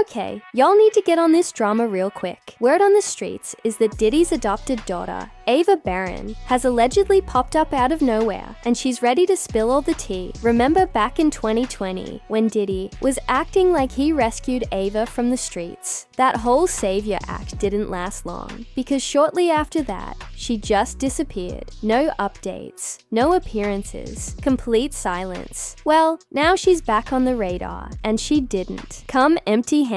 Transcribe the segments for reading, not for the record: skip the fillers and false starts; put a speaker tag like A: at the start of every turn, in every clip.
A: Okay, y'all need to get on this drama real quick. Word on the streets is that Diddy's adopted daughter, Ava Barron, has allegedly popped up out of nowhere, and she's ready to spill all the tea. Remember back in 2020, when Diddy was acting like he rescued Ava from the streets? That whole savior act didn't last long, because shortly after that, she just disappeared. No updates, no appearances, complete silence. Well, now she's back on the radar, and she didn't come empty-handed.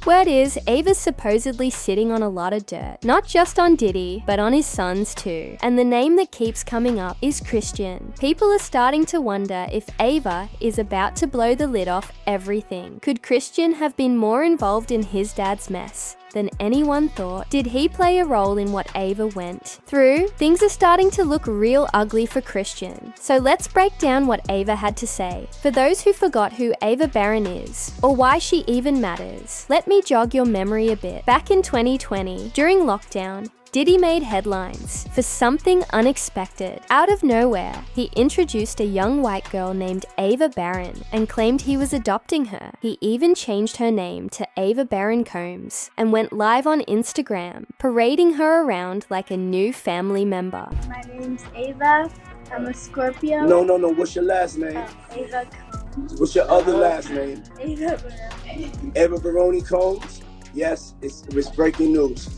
A: Word is, Ava's supposedly sitting on a lot of dirt, not just on Diddy, but on his sons too. And the name that keeps coming up is Christian. People are starting to wonder if Ava is about to blow the lid off everything. Could Christian have been more involved in his dad's mess than anyone thought? Did he play a role in what Ava went through? Things are starting to look real ugly for Christian. So let's break down what Ava had to say. For those who forgot who Ava Barron is, or why she even matters, let me jog your memory a bit. Back in 2020, during lockdown, Diddy made headlines for something unexpected. Out of nowhere, he introduced a young white girl named Ava Barron and claimed he was adopting her. He even changed her name to Ava Barron Combs and went live on Instagram, parading her around like a new family member.
B: My name's Ava. I'm a Scorpio.
C: No. What's your last name?
B: Ava Combs.
C: What's your other last name?
B: Ava Baroni.
C: Eva Baroni Combs? Yes, it was breaking news.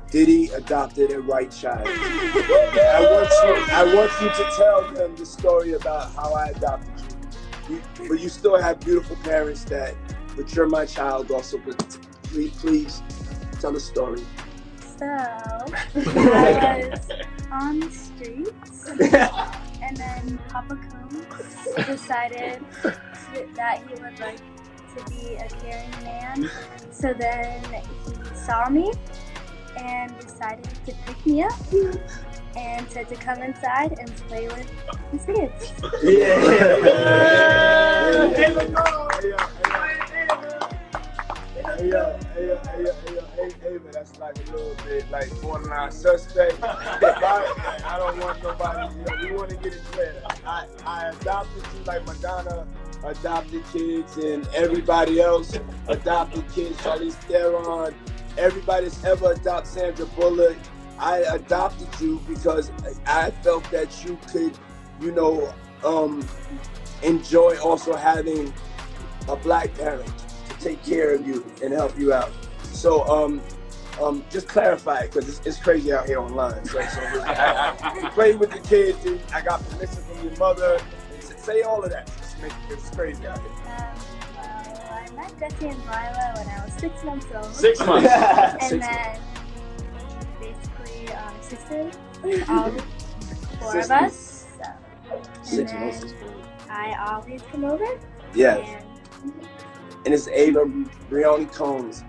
C: Diddy adopted a white child. I want you to tell them the story about how I adopted you. But you still have beautiful parents but you're my child also. But please tell the story.
B: So, I was on the streets, and then Papa Combs decided that he would like to be a caring man. So then he saw me and decided to pick me up and said to come inside and play with his kids.
C: Hey, that's like a little bit like borderline suspect. I don't want nobody, we want to get it clear. I adopted you like Madonna adopted kids and everybody else adopted kids, Charlize Theron, everybody that's ever adopted Sandra Bullock. I adopted you because I felt that you could, enjoy also having a black parent to take care of you and help you out. So just clarify it, because it's crazy out here online. So I played with the kids and I got permission from your mother. Say all of that. It's crazy out here.
B: Well, I met Jesse and Lila when I was 6 months old.
D: 6 months.
B: And then basically sisters, all 4 of us. So.
C: 6 months.
B: I always come over.
C: Yes. And it's Ava Baroni Combs.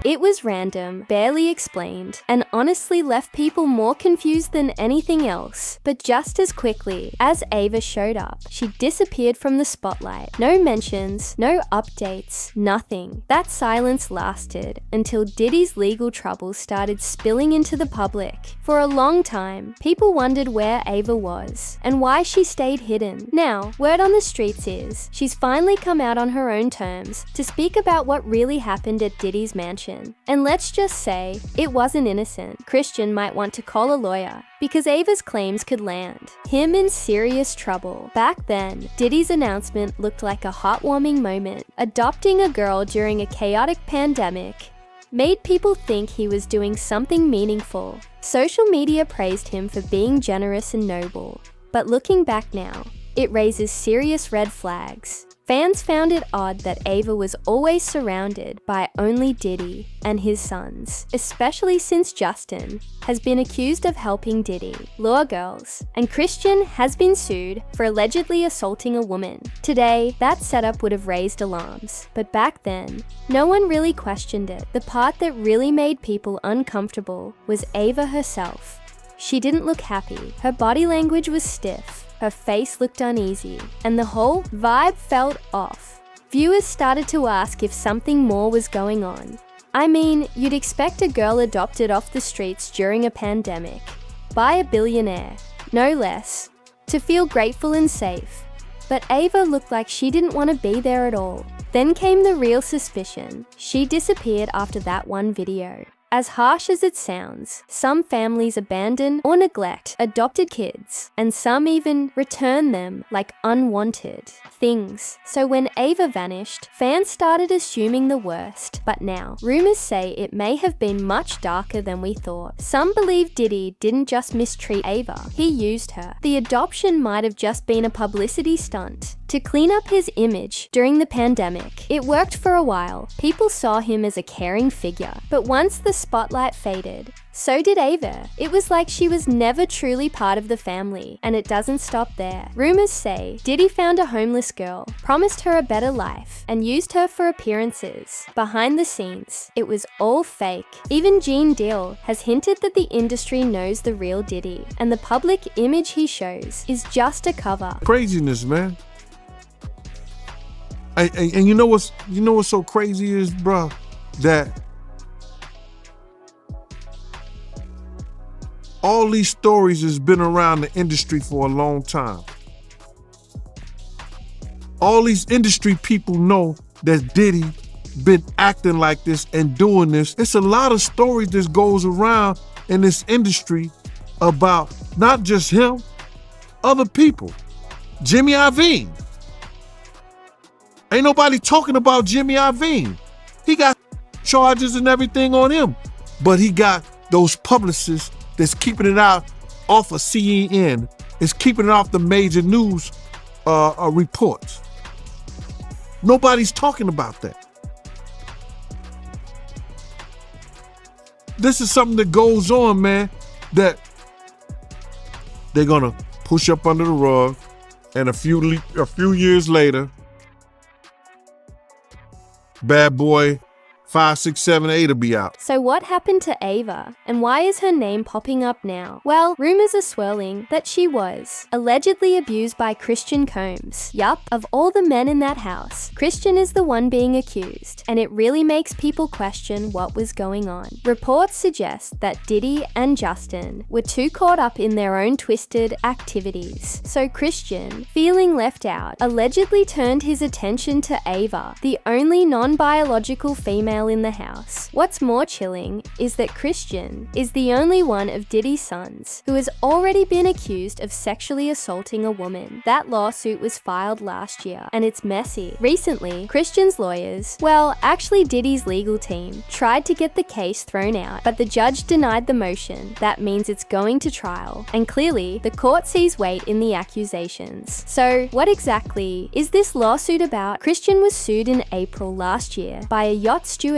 A: It was random, barely explained, and honestly left people more confused than anything else. But just as quickly as Ava showed up, she disappeared from the spotlight. No mentions, no updates, nothing. That silence lasted until Diddy's legal troubles started spilling into the public. For a long time, people wondered where Ava was and why she stayed hidden. Now, word on the streets is she's finally come out on her own terms to speak about what really happened at Diddy's mansion. And let's just say, it wasn't innocent. Christian might want to call a lawyer, because Ava's claims could land him in serious trouble. Back then, Diddy's announcement looked like a heartwarming moment. Adopting a girl during a chaotic pandemic made people think he was doing something meaningful. Social media praised him for being generous and noble. But looking back now, it raises serious red flags. Fans found it odd that Ava was always surrounded by only Diddy and his sons, especially since Justin has been accused of helping Diddy lure girls, and Christian has been sued for allegedly assaulting a woman. Today, that setup would have raised alarms, but back then, no one really questioned it. The part that really made people uncomfortable was Ava herself. She didn't look happy. Her body language was stiff. Her face looked uneasy, and the whole vibe felt off. Viewers started to ask if something more was going on. I mean, you'd expect a girl adopted off the streets during a pandemic by a billionaire, no less, to feel grateful and safe. but Ava looked like she didn't want to be there at all. Then came the real suspicion. She disappeared after that one video. As harsh as it sounds, some families abandon or neglect adopted kids, and some even return them like unwanted things. So when Ava vanished, fans started assuming the worst, but now rumors say it may have been much darker than we thought. Some believe Diddy didn't just mistreat Ava, he used her. The adoption might have just been a publicity stunt to clean up his image during the pandemic. It worked for a while. People saw him as a caring figure, but once the spotlight faded, so did Ava. It was like she was never truly part of the family, and it doesn't stop there. Rumors say Diddy found a homeless girl, promised her a better life, and used her for appearances. Behind the scenes, it was all fake. Even Gene Deal has hinted that the industry knows the real Diddy, and the public image he shows is just a cover.
D: Craziness, man. And you know what's so crazy is, bro, that all these stories has been around the industry for a long time. All these industry people know that Diddy been acting like this and doing this. It's a lot of stories that goes around in this industry about not just him, other people. Jimmy Iovine. Ain't nobody talking about Jimmy Iovine. He got charges and everything on him, but he got those publicists that's keeping it out off of CNN. It's keeping it off the major news reports. Nobody's talking about that. This is something that goes on, man, that they're gonna push up under the rug, and a few years later, Bad Boy 5, 6, 7, 8 will be out.
A: So what happened to Ava, and why is her name popping up now? Well, rumors are swirling that she was allegedly abused by Christian Combs. Yup, of all the men in that house, Christian is the one being accused, and it really makes people question what was going on. Reports suggest that Diddy and Justin were too caught up in their own twisted activities. So Christian, feeling left out, allegedly turned his attention to Ava, the only non-biological female in the house. What's more chilling is that Christian is the only one of Diddy's sons who has already been accused of sexually assaulting a woman. That lawsuit was filed last year, and it's messy. Recently, Christian's lawyers, well, actually Diddy's legal team, tried to get the case thrown out, but the judge denied the motion. That means it's going to trial, and clearly, the court sees weight in the accusations. So, what exactly is this lawsuit about? Christian was sued in April last year by a yacht stewardess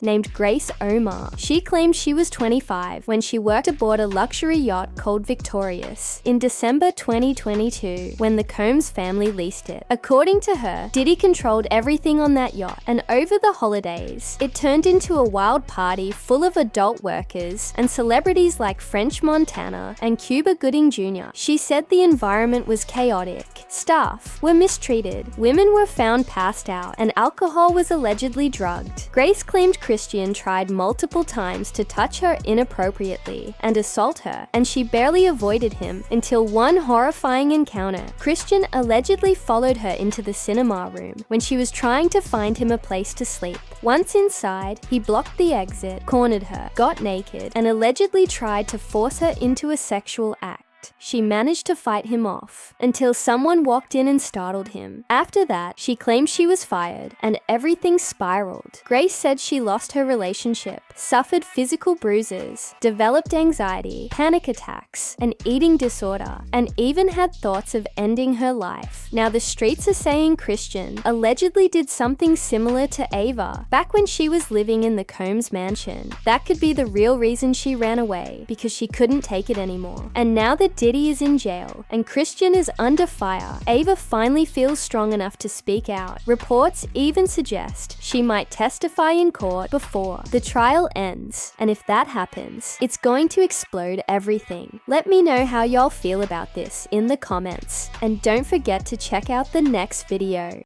A: named Grace Omar. She claimed she was 25 when she worked aboard a luxury yacht called Victorious in December 2022 when the Combs family leased it. According to her, Diddy controlled everything on that yacht, and over the holidays, it turned into a wild party full of adult workers and celebrities like French Montana and Cuba Gooding Jr. She said the environment was chaotic, staff were mistreated, women were found passed out, and alcohol was allegedly drugged. Grace claimed Christian tried multiple times to touch her inappropriately and assault her, and she barely avoided him until one horrifying encounter. Christian allegedly followed her into the cinema room when she was trying to find him a place to sleep. Once inside, he blocked the exit, cornered her, got naked, and allegedly tried to force her into a sexual act. She managed to fight him off until someone walked in and startled him. After that, she claimed she was fired and everything spiraled. Grace said she lost her relationship, suffered physical bruises, developed anxiety, panic attacks, an eating disorder, and even had thoughts of ending her life. Now the streets are saying Christian allegedly did something similar to Ava back when she was living in the Combs mansion. That could be the real reason she ran away, because she couldn't take it anymore. And now that Diddy is in jail and Christian is under fire, Ava finally feels strong enough to speak out. Reports even suggest she might testify in court before the trial ends, and if that happens, it's going to explode everything. Let me know how y'all feel about this in the comments, and don't forget to check out the next video.